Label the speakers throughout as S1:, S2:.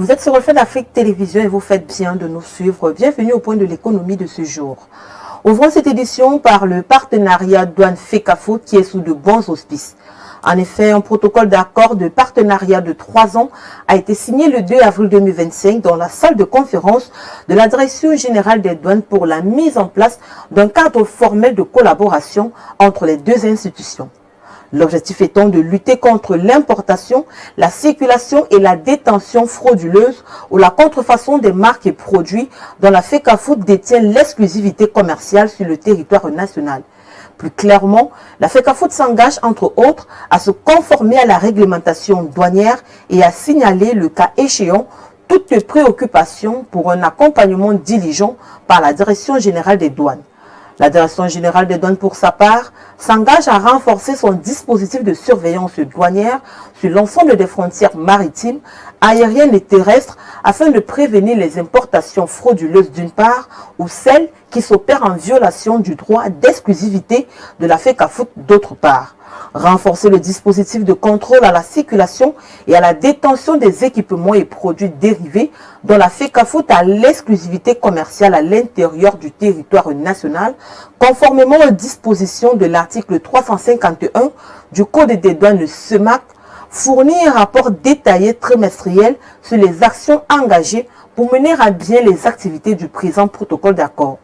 S1: Vous êtes sur le fait d'Afrique Télévision et vous faites bien de nous suivre. Bienvenue au point de l'économie de ce jour. Ouvrons cette édition par le partenariat douane FECAFOOT qui est sous de bons auspices. En effet, un protocole d'accord de partenariat de 3 ans a été signé le 2 avril 2025 dans la salle de conférence de la Direction générale des douanes pour la mise en place d'un cadre formel de collaboration entre les deux institutions. L'objectif étant de lutter contre l'importation, la circulation et la détention frauduleuse ou la contrefaçon des marques et produits dont la FECAFOOT détient l'exclusivité commerciale sur le territoire national. Plus clairement, la FECAFOOT s'engage entre autres à se conformer à la réglementation douanière et à signaler le cas échéant toutes préoccupations pour un accompagnement diligent par la Direction générale des douanes. La Direction générale des douanes, pour sa part, s'engage à renforcer son dispositif de surveillance douanière sur l'ensemble des frontières maritimes, aériennes et terrestres afin de prévenir les importations frauduleuses d'une part ou celles qui s'opèrent en violation du droit d'exclusivité de la FECAFOOT d'autre part. Renforcer le dispositif de contrôle à la circulation et à la détention des équipements et produits dérivés dont la FECAFOOT a l'exclusivité commerciale à l'intérieur du territoire national, conformément aux dispositions de l'article 351 du Code des douanes SEMAC, fournir un rapport détaillé trimestriel sur les actions engagées pour mener à bien les activités du présent protocole d'accord.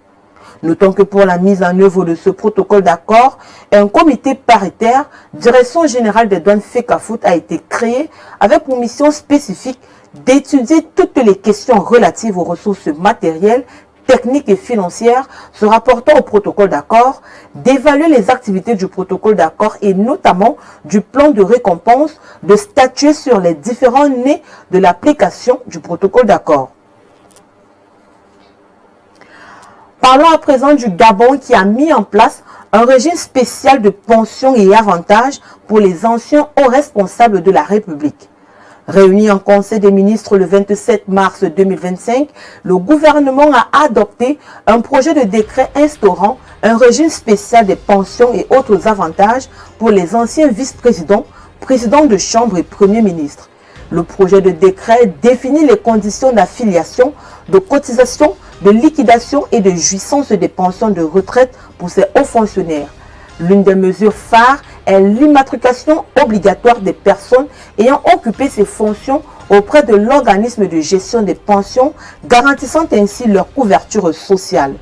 S1: Notons que pour la mise en œuvre de ce protocole d'accord, un comité paritaire, Direction générale des douanes FECAFOOT, a été créé avec pour mission spécifique d'étudier toutes les questions relatives aux ressources matérielles, techniques et financières se rapportant au protocole d'accord, d'évaluer les activités du protocole d'accord et notamment du plan de récompense, de statuer sur les différents nés de l'application du protocole d'accord. Parlons à présent du Gabon qui a mis en place un régime spécial de pensions et avantages pour les anciens hauts responsables de la République. Réuni en Conseil des ministres le 27 mars 2025, le gouvernement a adopté un projet de décret instaurant un régime spécial des pensions et autres avantages pour les anciens vice-présidents, présidents de chambre et premiers ministres. Le projet de décret définit les conditions d'affiliation, de cotisation, de liquidation et de jouissance des pensions de retraite pour ces hauts fonctionnaires. L'une des mesures phares est l'immatriculation obligatoire des personnes ayant occupé ces fonctions auprès de l'organisme de gestion des pensions, garantissant ainsi leur couverture sociale.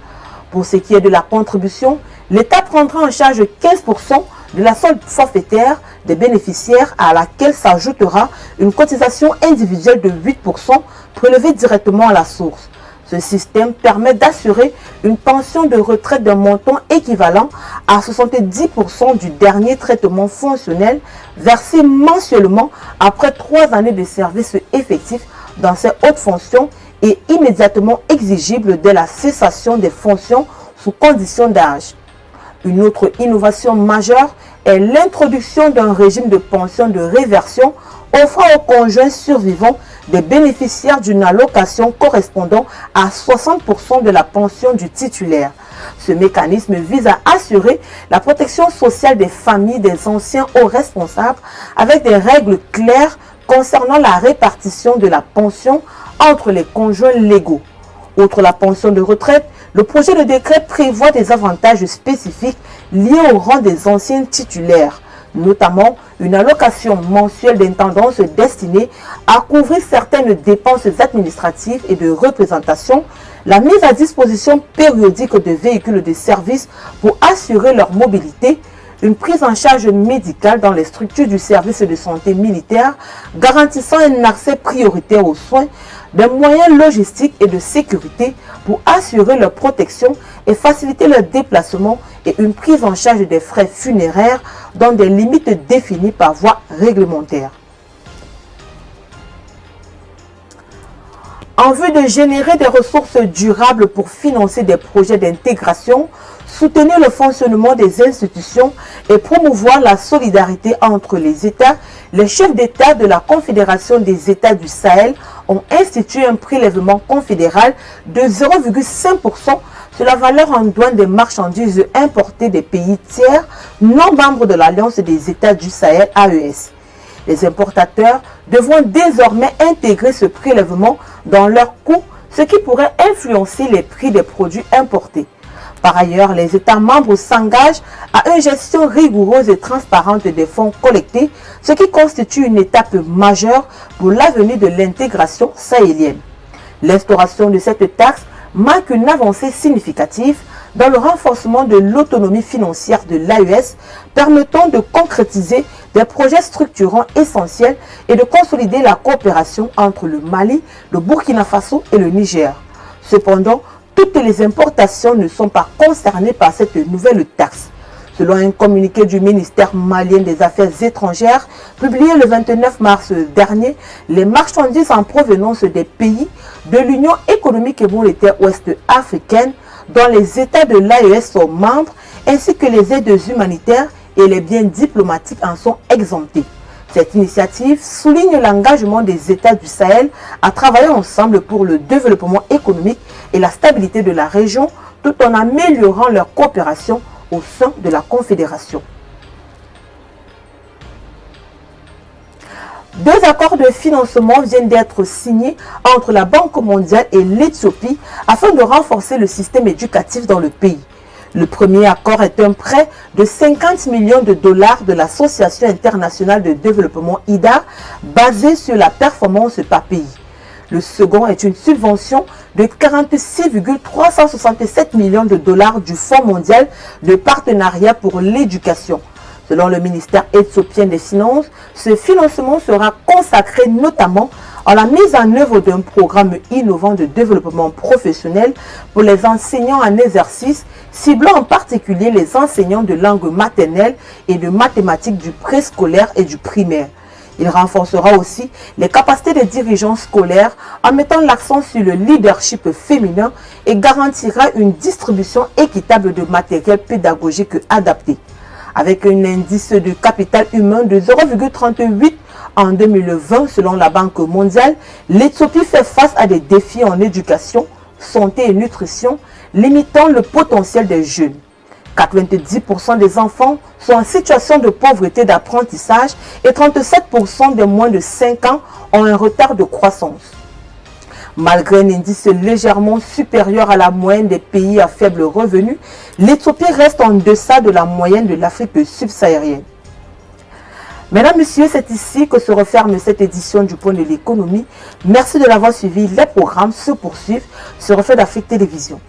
S1: Pour ce qui est de la contribution, l'État prendra en charge 15% de la somme forfaitaire des bénéficiaires à laquelle s'ajoutera une cotisation individuelle de 8% prélevée directement à la source. Ce système permet d'assurer une pension de retraite d'un montant équivalent à 70% du dernier traitement fonctionnel versé mensuellement après 3 années de service effectif dans ces hautes fonctions et immédiatement exigible dès la cessation des fonctions sous condition d'âge. Une autre innovation majeure est l'introduction d'un régime de pension de réversion offrant aux conjoints survivants des bénéficiaires d'une allocation correspondant à 60% de la pension du titulaire. Ce mécanisme vise à assurer la protection sociale des familles des anciens hauts responsables avec des règles claires concernant la répartition de la pension entre les conjoints légaux. Outre la pension de retraite, le projet de décret prévoit des avantages spécifiques liés au rang des anciens titulaires, notamment une allocation mensuelle d'intendance destinée à couvrir certaines dépenses administratives et de représentation, la mise à disposition périodique de véhicules de service pour assurer leur mobilité, une prise en charge médicale dans les structures du service de santé militaire, garantissant un accès prioritaire aux soins, des moyens logistiques et de sécurité pour assurer leur protection et faciliter leur déplacement et une prise en charge des frais funéraires dans des limites définies par voie réglementaire. En vue de générer des ressources durables pour financer des projets d'intégration, soutenir le fonctionnement des institutions et promouvoir la solidarité entre les États, les chefs d'État de la Confédération des États du Sahel ont institué un prélèvement confédéral de 0,5% sur la valeur en douane des marchandises importées des pays tiers non membres de l'Alliance des États du Sahel AES. Les importateurs devront désormais intégrer ce prélèvement dans leurs coûts, ce qui pourrait influencer les prix des produits importés. Par ailleurs, les États membres s'engagent à une gestion rigoureuse et transparente des fonds collectés, ce qui constitue une étape majeure pour l'avenir de l'intégration sahélienne. L'instauration de cette taxe marque une avancée significative dans le renforcement de l'autonomie financière de l'AES, permettant de concrétiser des projets structurants essentiels et de consolider la coopération entre le Mali, le Burkina Faso et le Niger. Cependant, toutes les importations ne sont pas concernées par cette nouvelle taxe. Selon un communiqué du ministère malien des Affaires étrangères, publié le 29 mars dernier, les marchandises en provenance des pays de l'Union économique et monétaire ouest-africaine, dont les États de l'AES sont membres, ainsi que les aides humanitaires et les biens diplomatiques en sont exemptés. Cette initiative souligne l'engagement des États du Sahel à travailler ensemble pour le développement économique et la stabilité de la région, tout en améliorant leur coopération au sein de la Confédération. Deux accords de financement viennent d'être signés entre la Banque mondiale et l'Éthiopie afin de renforcer le système éducatif dans le pays. Le premier accord est un prêt de 50 millions de dollars de l'Association internationale de développement IDA basé sur la performance par pays. Le second est une subvention de 46,367 millions de dollars du Fonds mondial de partenariat pour l'éducation. Selon le ministère éthiopien des Finances, ce financement sera consacré notamment à la mise en œuvre d'un programme innovant de développement professionnel pour les enseignants en exercice, ciblant en particulier les enseignants de langue maternelle et de mathématiques du préscolaire et du primaire. Il renforcera aussi les capacités des dirigeants scolaires en mettant l'accent sur le leadership féminin et garantira une distribution équitable de matériel pédagogique adapté. Avec un indice de capital humain de 0,38 en 2020 selon la Banque mondiale, l'Éthiopie fait face à des défis en éducation, santé et nutrition, limitant le potentiel des jeunes. 90% des enfants sont en situation de pauvreté d'apprentissage et 37% des moins de 5 ans ont un retard de croissance. Malgré un indice légèrement supérieur à la moyenne des pays à faible revenu, l'Éthiopie reste en deçà de la moyenne de l'Afrique subsaharienne. Mesdames, Messieurs, c'est ici que se referme cette édition du Point de l'économie. Merci de l'avoir suivi. Les programmes se poursuivent sur Reflet d'Afrique Télévision.